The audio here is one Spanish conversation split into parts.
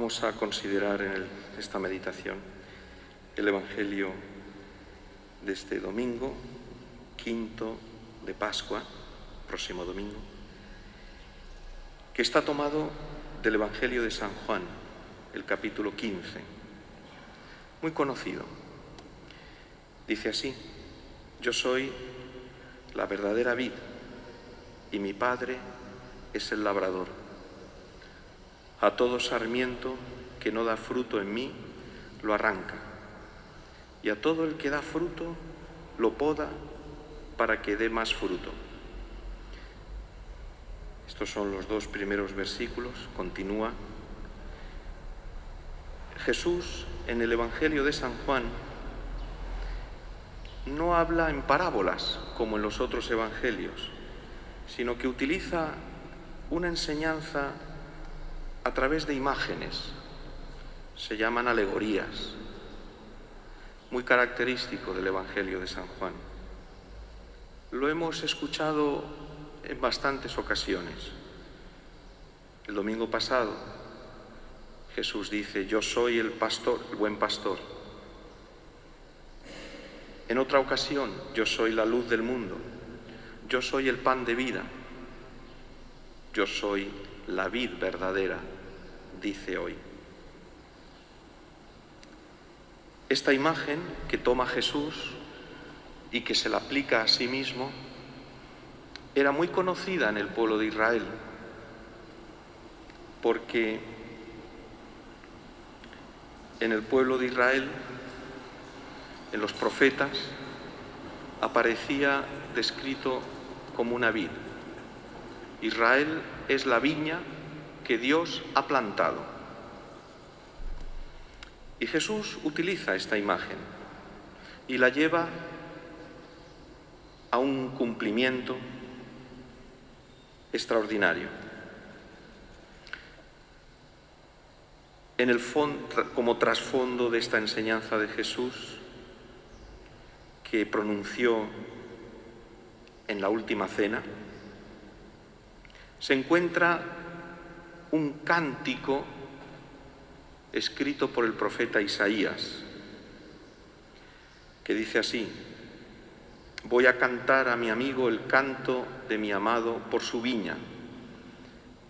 Vamos a considerar en esta meditación el Evangelio de este domingo, quinto de Pascua, próximo domingo, que está tomado del Evangelio de San Juan, el capítulo 15, muy conocido. Dice así: yo soy la verdadera vid y mi Padre es el labrador. A todo sarmiento que no da fruto en mí, lo arranca, y a todo el que da fruto, lo poda para que dé más fruto. Estos son los dos primeros versículos. Continúa. Jesús, en el Evangelio de San Juan, no habla en parábolas como en los otros evangelios, sino que utiliza una enseñanza a través de imágenes. Se llaman alegorías, muy característico del Evangelio de San Juan. Lo hemos escuchado en bastantes ocasiones. El domingo pasado Jesús dice: yo soy el pastor, el buen pastor. En otra ocasión: yo soy la luz del mundo, yo soy el pan de vida, yo soy la vid verdadera, dice hoy. Esta imagen que toma Jesús y que se la aplica a sí mismo era muy conocida en el pueblo de Israel, porque en el pueblo de Israel, en los profetas, aparecía descrito como una vid. Israel es la viña que Dios ha plantado. Y Jesús utiliza esta imagen y la lleva a un cumplimiento extraordinario. En el fondo, como trasfondo de esta enseñanza de Jesús, que pronunció en la última cena, se encuentra un cántico escrito por el profeta Isaías, que dice así: voy a cantar a mi amigo el canto de mi amado por su viña.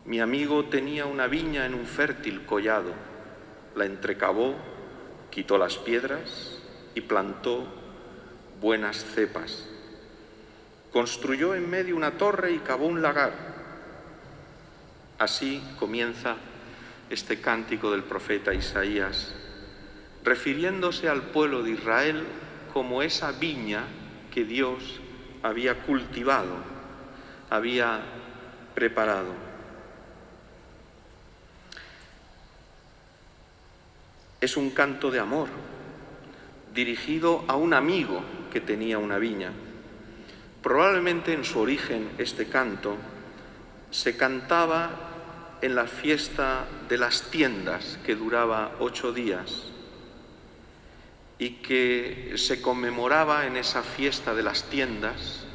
Mi amigo tenía una viña en un fértil collado, la entrecavó, quitó las piedras y plantó buenas cepas. Construyó en medio una torre y cavó un lagar. Así comienza este cántico del profeta Isaías, refiriéndose al pueblo de Israel como esa viña que Dios había cultivado, había preparado. Es un canto de amor, dirigido a un amigo que tenía una viña. Probablemente en su origen este canto se cantaba en la fiesta de las tiendas, que duraba 8 días, y que se conmemoraba en esa fiesta de las tiendas,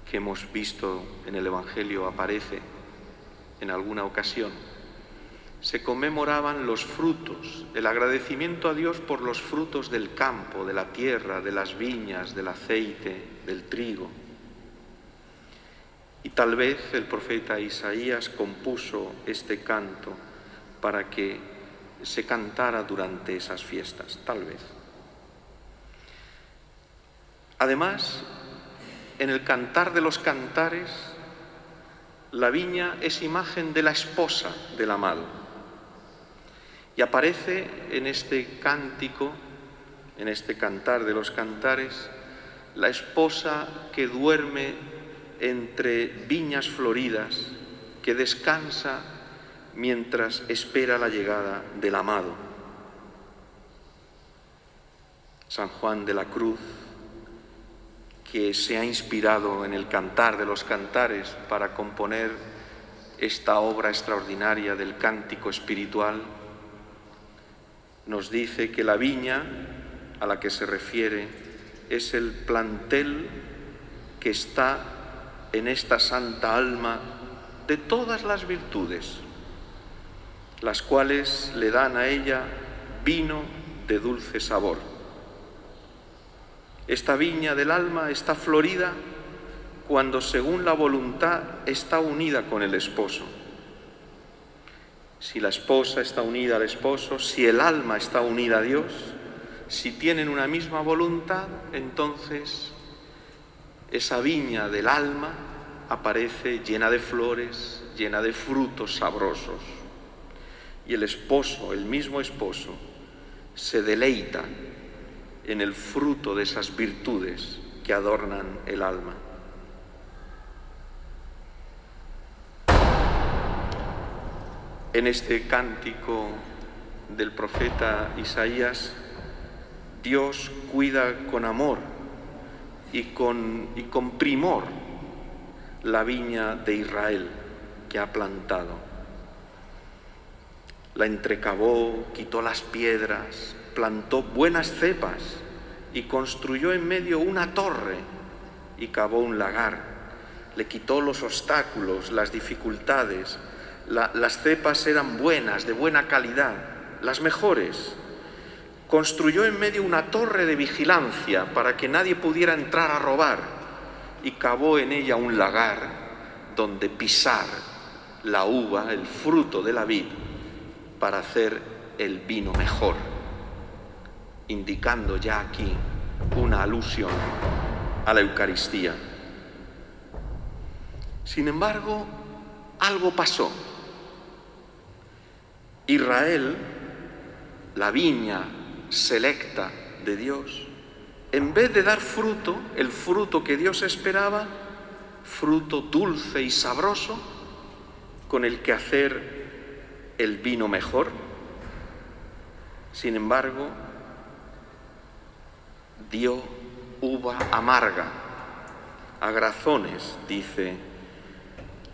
que hemos visto en el Evangelio aparece en alguna ocasión. Se conmemoraban los frutos, el agradecimiento a Dios por los frutos del campo, de la tierra, de las viñas, del aceite, del trigo. Y tal vez el profeta Isaías compuso este canto para que se cantara durante esas fiestas, tal vez. Además, en el Cantar de los Cantares, la viña es imagen de la esposa del amado. Y aparece en este cántico, en este Cantar de los Cantares, la esposa que duerme entre viñas floridas, que descansa mientras espera la llegada del amado. San Juan de la Cruz, que se ha inspirado en el Cantar de los Cantares para componer esta obra extraordinaria del cántico espiritual, nos dice que la viña a la que se refiere es el plantel que está en esta santa alma de todas las virtudes, las cuales le dan a ella vino de dulce sabor. Esta viña del alma está florida cuando, según la voluntad, está unida con el esposo. Si la esposa está unida al esposo, si el alma está unida a Dios, si tienen una misma voluntad, entonces esa viña del alma aparece llena de flores, llena de frutos sabrosos. Y el esposo, el mismo esposo, se deleita en el fruto de esas virtudes que adornan el alma. En este cántico del profeta Isaías, Dios cuida con amor y con primor la viña de Israel que ha plantado. La entrecavó, quitó las piedras, plantó buenas cepas y construyó en medio una torre y cavó un lagar. Le quitó los obstáculos, las dificultades. Las cepas eran buenas, de buena calidad, las mejores. Construyó en medio una torre de vigilancia para que nadie pudiera entrar a robar y cavó en ella un lagar donde pisar la uva, el fruto de la vid, para hacer el vino mejor, indicando ya aquí una alusión a la Eucaristía. Sin embargo, algo pasó. Israel, la viña selecta de Dios, en vez de dar fruto, el fruto que Dios esperaba, fruto dulce y sabroso, con el que hacer el vino mejor, sin embargo, dio uva amarga, agrazones, dice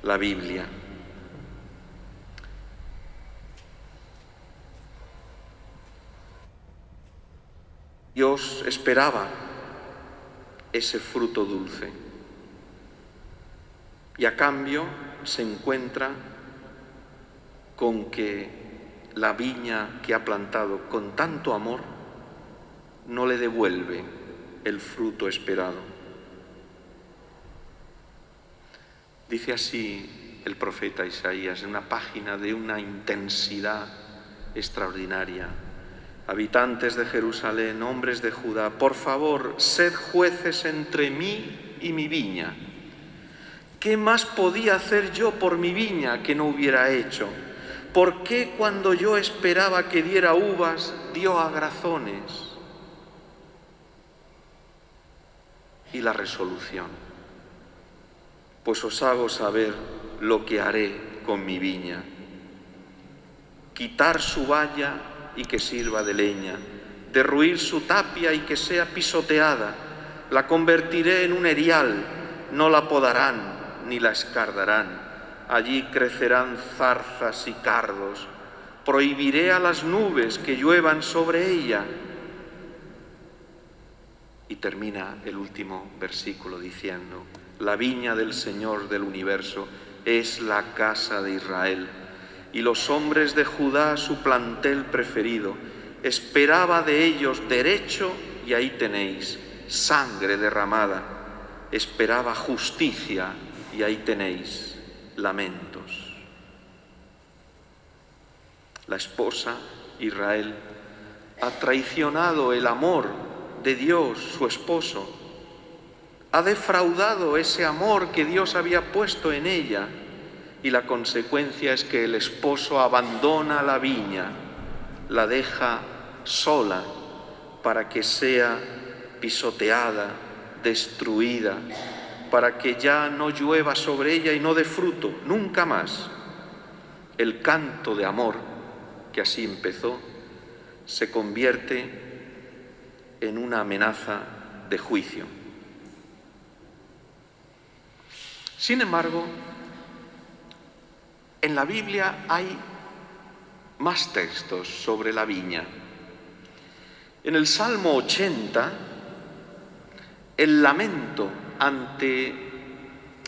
la Biblia. Dios esperaba ese fruto dulce y a cambio se encuentra con que la viña que ha plantado con tanto amor no le devuelve el fruto esperado. Dice así el profeta Isaías en una página de una intensidad extraordinaria: habitantes de Jerusalén, hombres de Judá, por favor, sed jueces entre mí y mi viña. ¿Qué más podía hacer yo por mi viña que no hubiera hecho? ¿Por qué cuando yo esperaba que diera uvas, dio agrazones? Y la resolución: pues os hago saber lo que haré con mi viña. Quitar su valla y que sirva de leña, derruir su tapia y que sea pisoteada. La convertiré en un erial, no la podarán ni la escardarán. Allí crecerán zarzas y cardos. Prohibiré a las nubes que lluevan sobre ella. Y termina el último versículo diciendo: la viña del Señor del universo es la casa de Israel, y los hombres de Judá su plantel preferido. Esperaba de ellos derecho, y ahí tenéis, sangre derramada. Esperaba justicia, y ahí tenéis, lamentos. La esposa, Israel, ha traicionado el amor de Dios, su esposo. Ha defraudado ese amor que Dios había puesto en ella. Y la consecuencia es que el esposo abandona la viña, la deja sola para que sea pisoteada, destruida, para que ya no llueva sobre ella y no dé fruto, nunca más. El canto de amor, que así empezó, se convierte en una amenaza de juicio. Sin embargo, en la Biblia hay más textos sobre la viña. En el Salmo 80, el lamento ante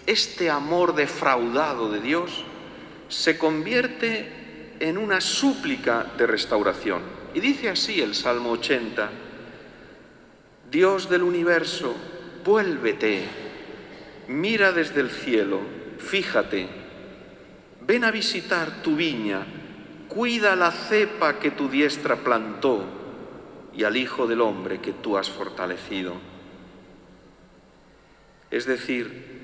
este amor defraudado de Dios se convierte en una súplica de restauración. Y dice así el Salmo 80, Dios del universo, vuélvete, mira desde el cielo, fíjate, ven a visitar tu viña, cuida la cepa que tu diestra plantó y al Hijo del Hombre que tú has fortalecido. Es decir,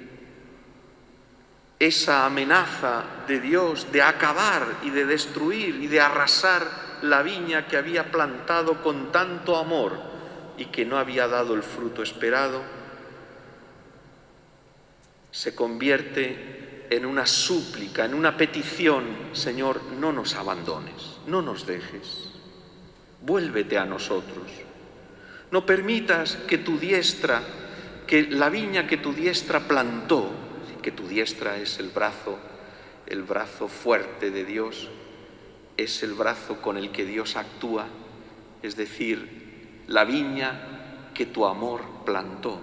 esa amenaza de Dios de acabar y de destruir y de arrasar la viña que había plantado con tanto amor y que no había dado el fruto esperado, se convierte en una súplica, en una petición: Señor, no nos abandones, no nos dejes, vuélvete a nosotros. No permitas que tu diestra, que la viña que tu diestra plantó, que tu diestra es el brazo fuerte de Dios, es el brazo con el que Dios actúa, es decir, la viña que tu amor plantó,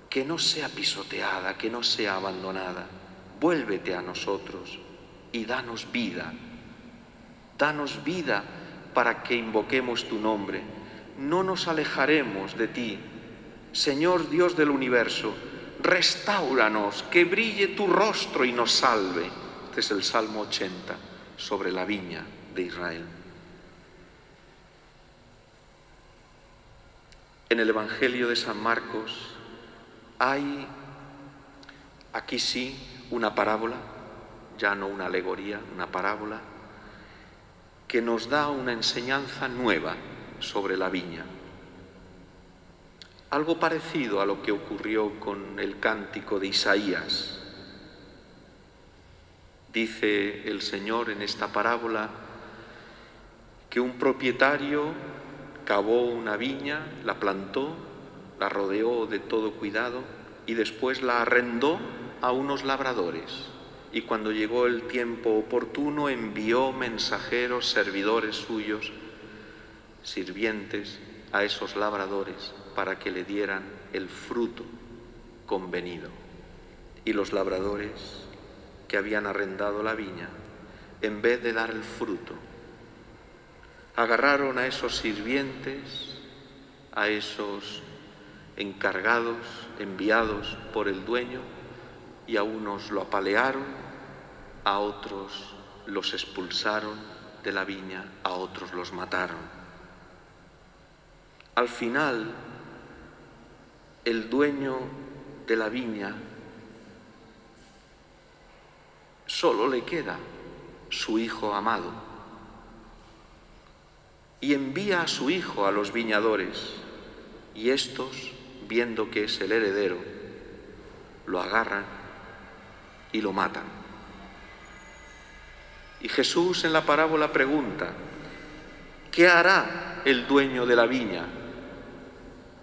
que no sea pisoteada, que no sea abandonada. Vuélvete a nosotros y danos vida para que invoquemos tu nombre. No nos alejaremos de ti, Señor Dios del universo. Restáuranos, que brille tu rostro y nos salve. Este es el Salmo 80 sobre la viña de Israel. En el Evangelio de San Marcos hay, aquí sí, una parábola, ya no una alegoría, una parábola, que nos da una enseñanza nueva sobre la viña. Algo parecido a lo que ocurrió con el cántico de Isaías. Dice el Señor en esta parábola que un propietario cavó una viña, la plantó, la rodeó de todo cuidado y después la arrendó a unos labradores. Y cuando llegó el tiempo oportuno envió mensajeros, servidores suyos, sirvientes, a esos labradores para que le dieran el fruto convenido. Y los labradores que habían arrendado la viña, en vez de dar el fruto, agarraron a esos sirvientes, a esos encargados, enviados por el dueño, y a unos lo apalearon, a otros los expulsaron de la viña, a otros los mataron. Al final, el dueño de la viña solo le queda su hijo amado y envía a su hijo a los viñadores, y estos, viendo que es el heredero, lo agarran y lo matan. Y Jesús en la parábola pregunta: ¿qué hará el dueño de la viña?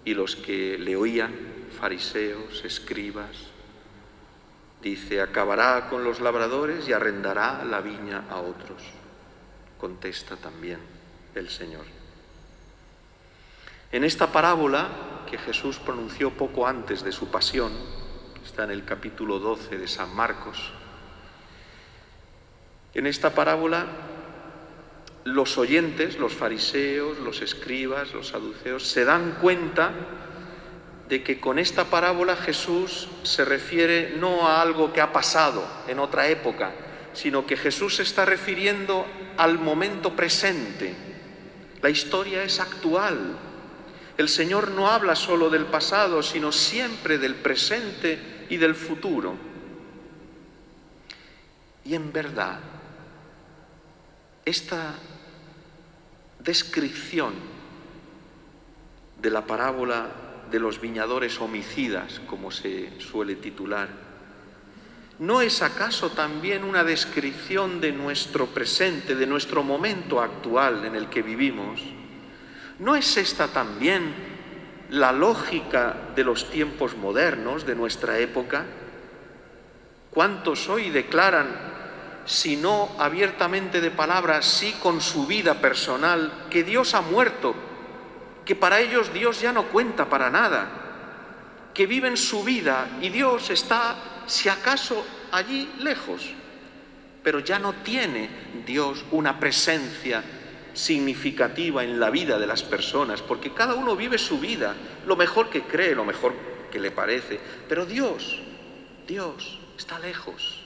Y los que le oían, fariseos, escribas, dice: acabará con los labradores y arrendará la viña a otros. Contesta también el Señor. En esta parábola que Jesús pronunció poco antes de su pasión, está en el capítulo 12 de San Marcos, en esta parábola los oyentes, los fariseos, los escribas, los saduceos, se dan cuenta de que con esta parábola Jesús se refiere no a algo que ha pasado en otra época, sino que Jesús se está refiriendo al momento presente. La historia es actual. El Señor no habla solo del pasado, sino siempre del presente y del futuro. Y en verdad, esta descripción de la parábola de los viñadores homicidas, como se suele titular, ¿no es acaso también una descripción de nuestro presente, de nuestro momento actual en el que vivimos? ¿No es esta también la lógica de los tiempos modernos, de nuestra época? ¿Cuántos hoy declaran, si no abiertamente de palabra, sí con su vida personal, que Dios ha muerto, que para ellos Dios ya no cuenta para nada, que viven su vida y Dios está, si acaso, allí lejos? pero ya no tiene Dios una presencia significativa en la vida de las personas, porque cada uno vive su vida, lo mejor que cree, lo mejor que le parece, pero Dios está lejos.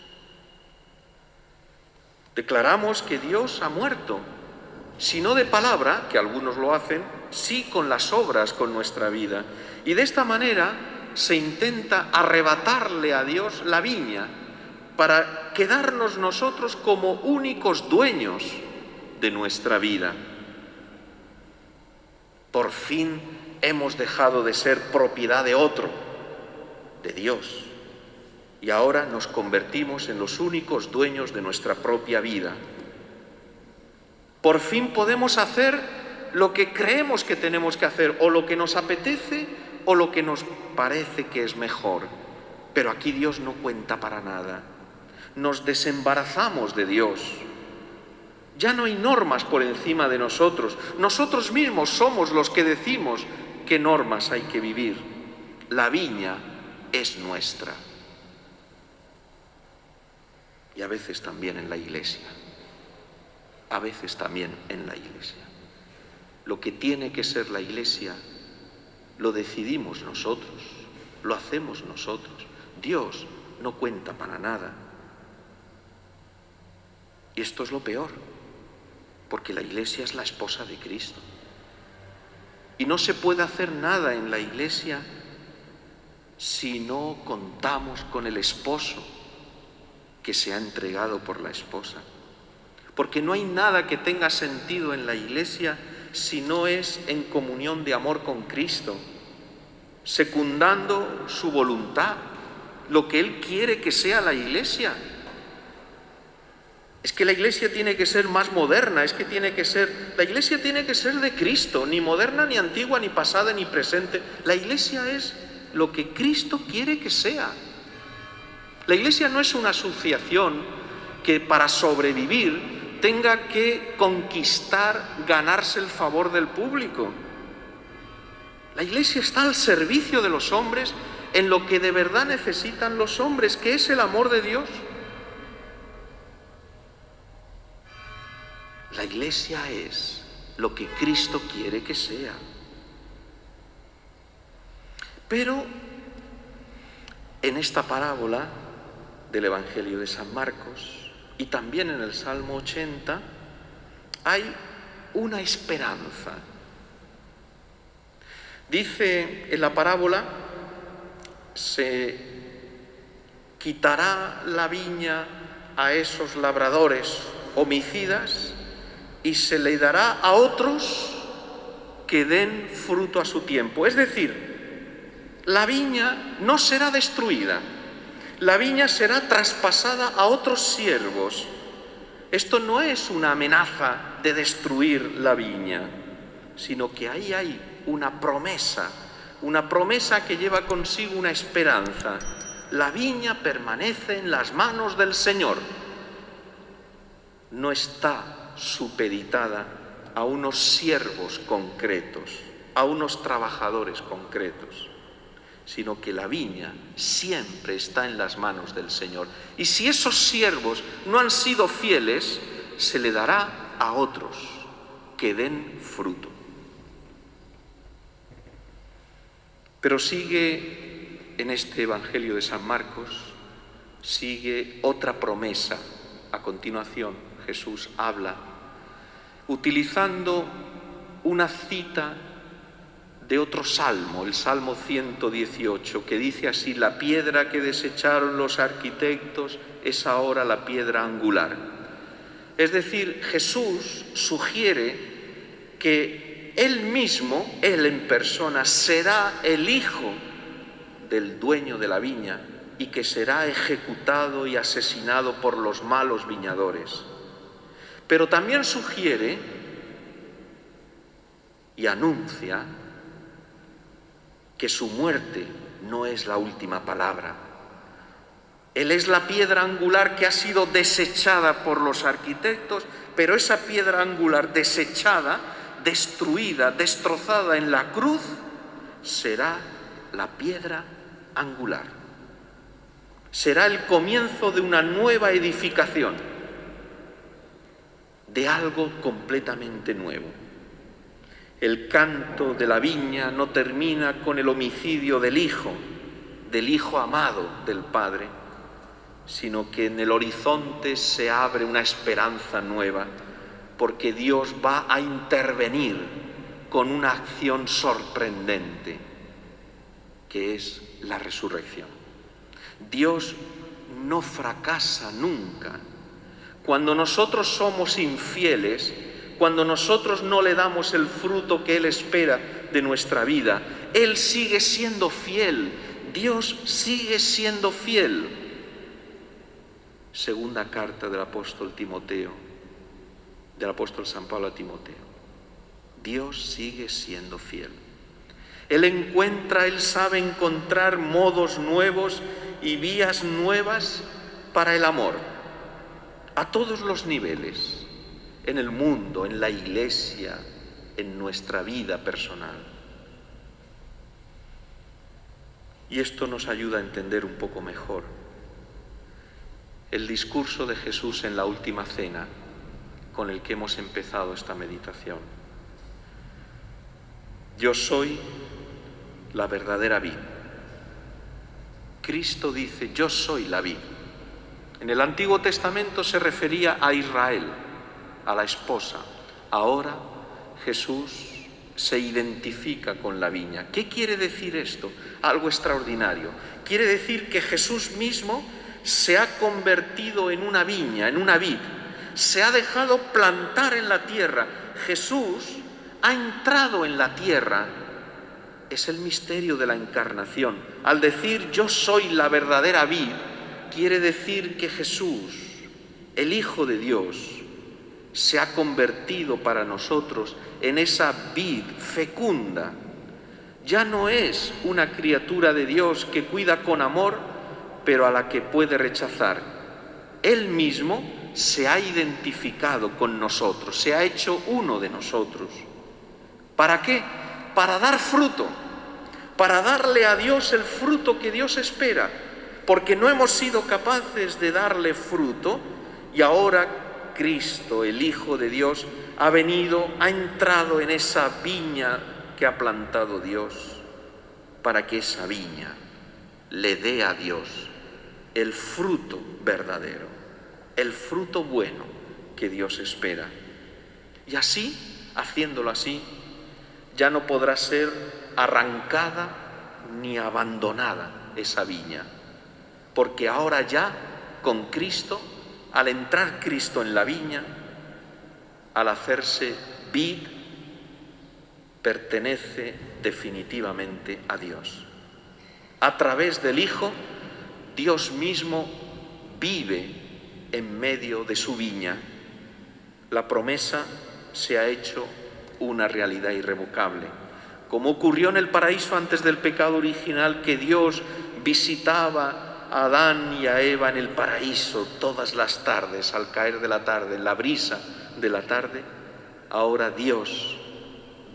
Declaramos que Dios ha muerto, si no de palabra, que algunos lo hacen, sí con las obras, con nuestra vida. Y de esta manera se intenta arrebatarle a Dios la viña para quedarnos nosotros como únicos dueños de nuestra vida. Por fin hemos dejado de ser propiedad de otro, de Dios, y ahora nos convertimos en los únicos dueños de nuestra propia vida. Por fin podemos hacer lo que creemos que tenemos que hacer, o lo que nos apetece, o lo que nos parece que es mejor. Pero aquí Dios no cuenta para nada. Nos desembarazamos de Dios. Ya no hay normas por encima de nosotros. Nosotros mismos somos los que decimos qué normas hay que vivir. La viña es nuestra. Y a veces también en la iglesia. A veces también en la iglesia. Lo que tiene que ser la iglesia lo decidimos nosotros, lo hacemos nosotros. Dios no cuenta para nada. Y esto es lo peor, porque la iglesia es la esposa de Cristo. Y no se puede hacer nada en la iglesia si no contamos con el esposo que se ha entregado por la esposa. Porque no hay nada que tenga sentido en la iglesia si no es en comunión de amor con Cristo, secundando su voluntad, lo que Él quiere que sea la iglesia. Es que la iglesia tiene que ser más moderna, la iglesia tiene que ser de Cristo, ni moderna, ni antigua, ni pasada, ni presente. La iglesia es lo que Cristo quiere que sea. La iglesia no es una asociación que para sobrevivir tenga que conquistar, ganarse el favor del público. La iglesia está al servicio de los hombres en lo que de verdad necesitan los hombres, que es el amor de Dios. La iglesia es lo que Cristo quiere que sea. Pero en esta parábola del Evangelio de San Marcos y también en el Salmo 80 hay una esperanza. Dice en la parábola: se quitará la viña a esos labradores homicidas y se le dará a otros que den fruto a su tiempo. Es decir, la viña no será destruida, la viña será traspasada a otros siervos. Esto no es una amenaza de destruir la viña, sino que ahí hay una promesa que lleva consigo una esperanza. La viña permanece en las manos del Señor. No está supeditada a unos siervos concretos, a unos trabajadores concretos, sino que la viña siempre está en las manos del Señor. Y si esos siervos no han sido fieles, se le dará a otros que den fruto. Pero sigue en este Evangelio de San Marcos, sigue otra promesa. A continuación, Jesús habla utilizando una cita de otro salmo, el Salmo 118, que dice así: la piedra que desecharon los arquitectos es ahora la piedra angular. Es decir, Jesús sugiere que Él mismo, Él en persona, será el hijo del dueño de la viña y que será ejecutado y asesinado por los malos viñadores. Pero también sugiere y anuncia que su muerte no es la última palabra. Él es la piedra angular que ha sido desechada por los arquitectos, pero esa piedra angular desechada, destruida, destrozada en la cruz, será la piedra angular. Será el comienzo de una nueva edificación, de algo completamente nuevo. El canto de la viña no termina con el homicidio del hijo amado del Padre, sino que en el horizonte se abre una esperanza nueva, porque Dios va a intervenir con una acción sorprendente, que es la resurrección. Dios no fracasa nunca. Cuando nosotros somos infieles, cuando nosotros no le damos el fruto que Él espera de nuestra vida, Él sigue siendo fiel, Dios sigue siendo fiel. Segunda carta del apóstol Timoteo, del apóstol San Pablo a Timoteo. Dios sigue siendo fiel. Él sabe encontrar modos nuevos y vías nuevas para el amor, a todos los niveles, en el mundo, en la iglesia, en nuestra vida personal. Y esto nos ayuda a entender un poco mejor el discurso de Jesús en la última cena, con el que hemos empezado esta meditación. Yo soy la verdadera vid. Cristo dice, yo soy la vid. En el Antiguo Testamento se refería a Israel, a la esposa. Ahora Jesús se identifica con la viña. ¿Qué quiere decir esto? Algo extraordinario. Quiere decir que Jesús mismo se ha convertido en una viña, en una vid. Se ha dejado plantar en la tierra. Jesús ha entrado en la tierra. Es el misterio de la encarnación. Al decir yo soy la verdadera vid, quiere decir que Jesús, el Hijo de Dios, se ha convertido para nosotros en esa vid fecunda. Ya no es una criatura de Dios que cuida con amor, pero a la que puede rechazar. Él mismo se ha identificado con nosotros, se ha hecho uno de nosotros. ¿Para qué? Para dar fruto, para darle a Dios el fruto que Dios espera, porque no hemos sido capaces de darle fruto y ahora Cristo, el Hijo de Dios, ha venido, ha entrado en esa viña que ha plantado Dios, para que esa viña le dé a Dios el fruto verdadero, el fruto bueno que Dios espera. Y así, haciéndolo así, ya no podrá ser arrancada ni abandonada esa viña, porque ahora ya con Cristo, al entrar Cristo en la viña, al hacerse vid, pertenece definitivamente a Dios. A través del Hijo, Dios mismo vive en medio de su viña. La promesa se ha hecho una realidad irrevocable. Como ocurrió en el paraíso antes del pecado original, que Dios visitaba a Adán y a Eva en el paraíso todas las tardes, al caer de la tarde, en la brisa de la tarde, ahora Dios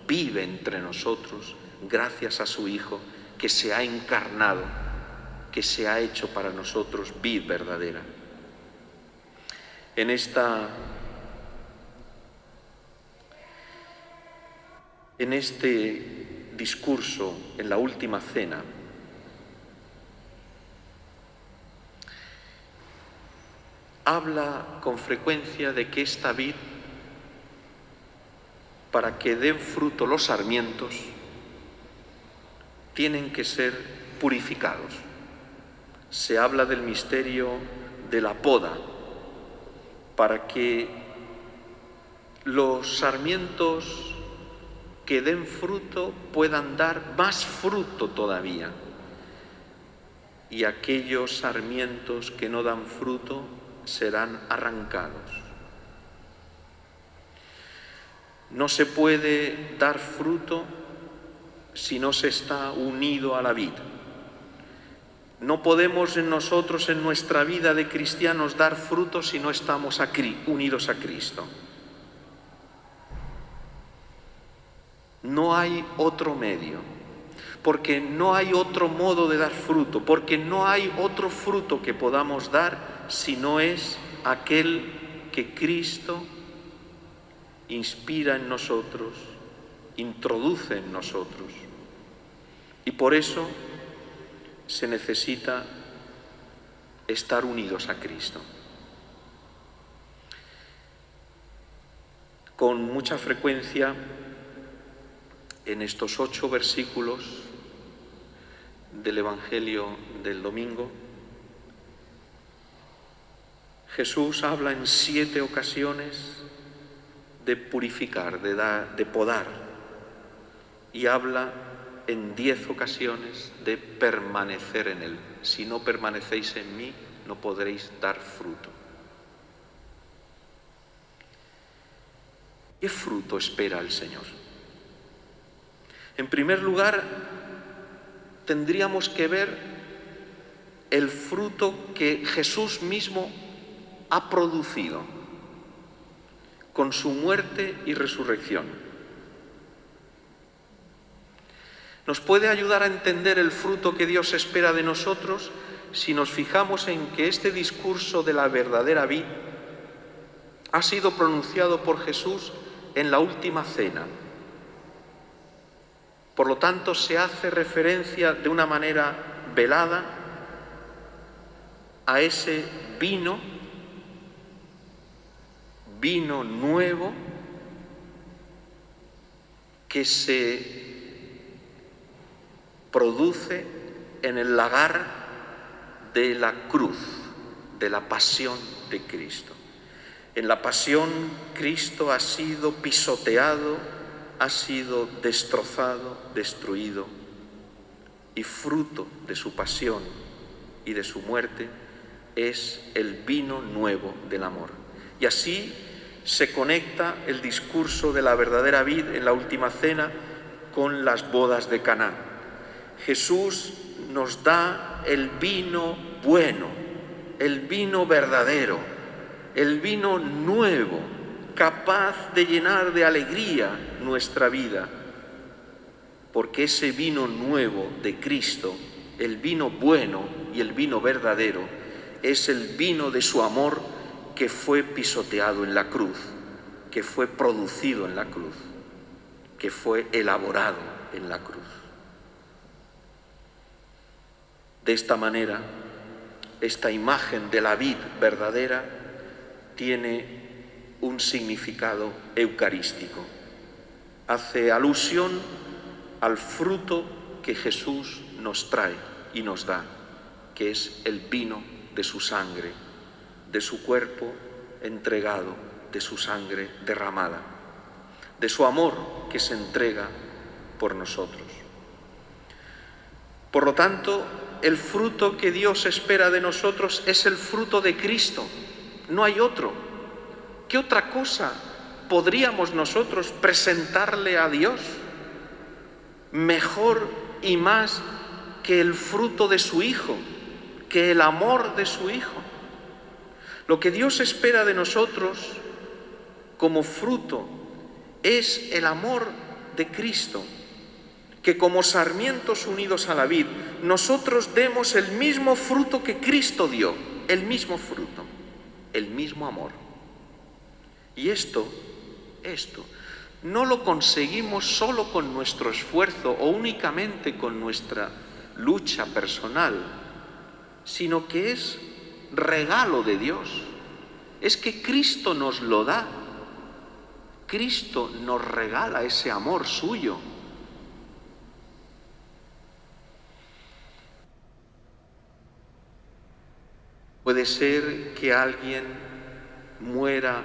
vive entre nosotros gracias a su Hijo, que se ha encarnado, que se ha hecho para nosotros vid verdadera. En este discurso, en la última cena, habla con frecuencia de que esta vid, para que den fruto los sarmientos, tienen que ser purificados. Se habla del misterio de la poda, para que los sarmientos que den fruto puedan dar más fruto todavía, y aquellos sarmientos que no dan fruto serán arrancados. No se puede dar fruto si no se está unido a la vid. No podemos nosotros en nuestra vida de cristianos dar fruto si no estamos unidos a Cristo. No hay otro medio, porque no hay otro modo de dar fruto, porque no hay otro fruto que podamos dar si no es aquel que Cristo inspira en nosotros, introduce en nosotros. Y por eso se necesita estar unidos a Cristo. Con mucha frecuencia, en estos 8 versículos del Evangelio del domingo, Jesús habla en 7 ocasiones de purificar, de podar, y habla en 10 ocasiones de permanecer en Él. Si no permanecéis en mí, no podréis dar fruto. ¿Qué fruto espera el Señor? En primer lugar, tendríamos que ver el fruto que Jesús mismo ha producido con su muerte y resurrección. Nos puede ayudar a entender el fruto que Dios espera de nosotros si nos fijamos en que este discurso de la verdadera vid ha sido pronunciado por Jesús en la última cena. Por lo tanto, se hace referencia de una manera velada a ese vino nuevo que se produce en el lagar de la cruz, de la pasión de Cristo. En la pasión, Cristo ha sido pisoteado, ha sido destrozado, destruido, y fruto de su pasión y de su muerte es el vino nuevo del amor. Y así se conecta el discurso de la verdadera vid en la última cena con las bodas de Caná. Jesús nos da el vino bueno, el vino verdadero, el vino nuevo, capaz de llenar de alegría nuestra vida, porque ese vino nuevo de Cristo, el vino bueno y el vino verdadero, es el vino de su amor que fue pisoteado en la cruz, que fue producido en la cruz, que fue elaborado en la cruz. De esta manera, esta imagen de la vid verdadera tiene un significado eucarístico. Hace alusión al fruto que Jesús nos trae y nos da, que es el vino de su sangre, de su cuerpo entregado, de su sangre derramada, de su amor que se entrega por nosotros. Por lo tanto, el fruto que Dios espera de nosotros es el fruto de Cristo, no hay otro. ¿Qué otra cosa podríamos nosotros presentarle a Dios mejor y más que el fruto de su Hijo, que el amor de su Hijo? Lo que Dios espera de nosotros como fruto es el amor de Cristo, que como sarmientos unidos a la vid, nosotros demos el mismo fruto que Cristo dio, el mismo fruto, el mismo amor. Y esto no lo conseguimos solo con nuestro esfuerzo o únicamente con nuestra lucha personal, sino que es regalo de Dios. Es que Cristo nos lo da. Cristo nos regala ese amor suyo. Puede ser que alguien muera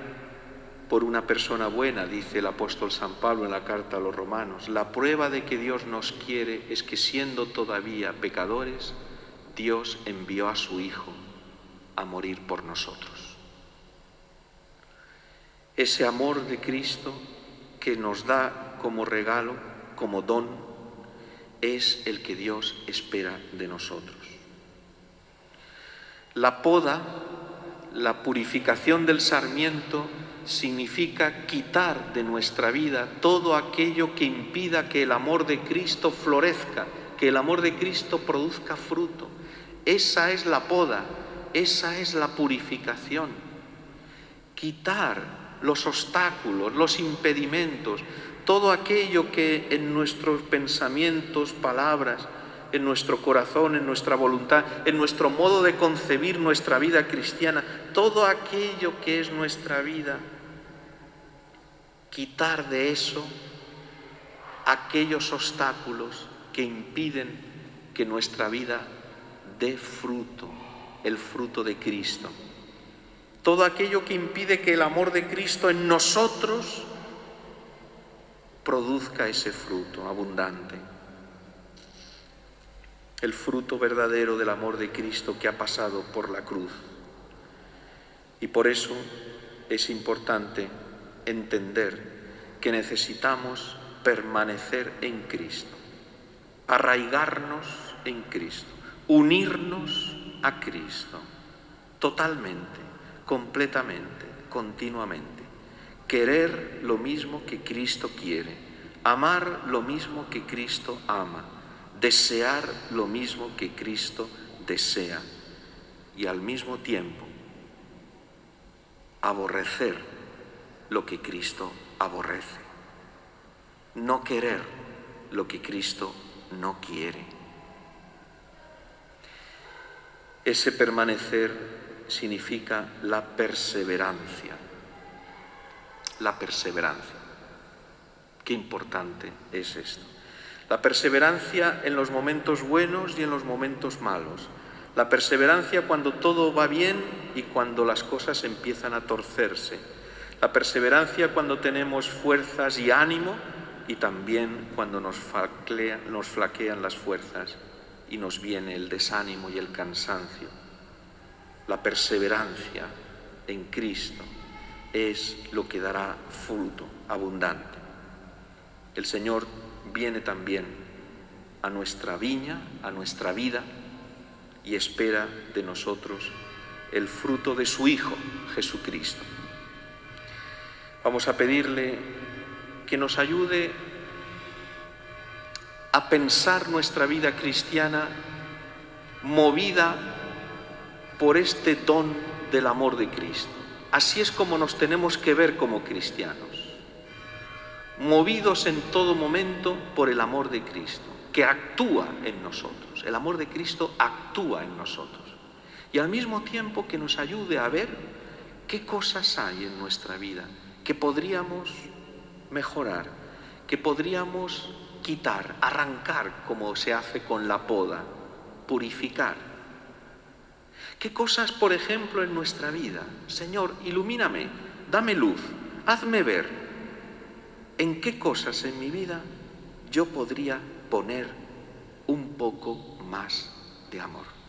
por una persona buena, dice el apóstol San Pablo en la carta a los Romanos. La prueba de que Dios nos quiere es que siendo todavía pecadores, Dios envió a su Hijo a morir por nosotros. Ese amor de Cristo que nos da como regalo, como don, es el que Dios espera de nosotros. La poda, la purificación del sarmiento, significa quitar de nuestra vida todo aquello que impida que el amor de Cristo florezca, que el amor de Cristo produzca fruto. Esa es la poda, esa es la purificación. Quitar los obstáculos, los impedimentos, todo aquello que en nuestros pensamientos, palabras, en nuestro corazón, en nuestra voluntad, en nuestro modo de concebir nuestra vida cristiana, todo aquello que es nuestra vida, quitar de eso aquellos obstáculos que impiden que nuestra vida dé fruto, el fruto de Cristo. Todo aquello que impide que el amor de Cristo en nosotros produzca ese fruto abundante. El fruto verdadero del amor de Cristo que ha pasado por la cruz. Y por eso es importante entender que necesitamos permanecer en Cristo, arraigarnos en Cristo, unirnos a Cristo, totalmente, completamente, continuamente. Querer lo mismo que Cristo quiere, amar lo mismo que Cristo ama, desear lo mismo que Cristo desea y al mismo tiempo aborrecer lo que Cristo aborrece. No querer lo que Cristo no quiere. Ese permanecer significa la perseverancia. La perseverancia. Qué importante es esto. La perseverancia en los momentos buenos y en los momentos malos. La perseverancia cuando todo va bien y cuando las cosas empiezan a torcerse. La perseverancia cuando tenemos fuerzas y ánimo y también cuando nos flaquean las fuerzas y nos viene el desánimo y el cansancio. La perseverancia en Cristo es lo que dará fruto abundante. El Señor viene también a nuestra viña, a nuestra vida, y espera de nosotros el fruto de su Hijo, Jesucristo. Vamos a pedirle que nos ayude a pensar nuestra vida cristiana movida por este don del amor de Cristo. Así es como nos tenemos que ver como cristianos, movidos en todo momento por el amor de Cristo, que actúa en nosotros. El amor de Cristo actúa en nosotros. Y al mismo tiempo que nos ayude a ver qué cosas hay en nuestra vida que podríamos mejorar, que podríamos quitar, arrancar como se hace con la poda, purificar. ¿Qué cosas, por ejemplo, en nuestra vida? Señor, ilumíname, dame luz, hazme ver en qué cosas en mi vida yo podría poner un poco más de amor.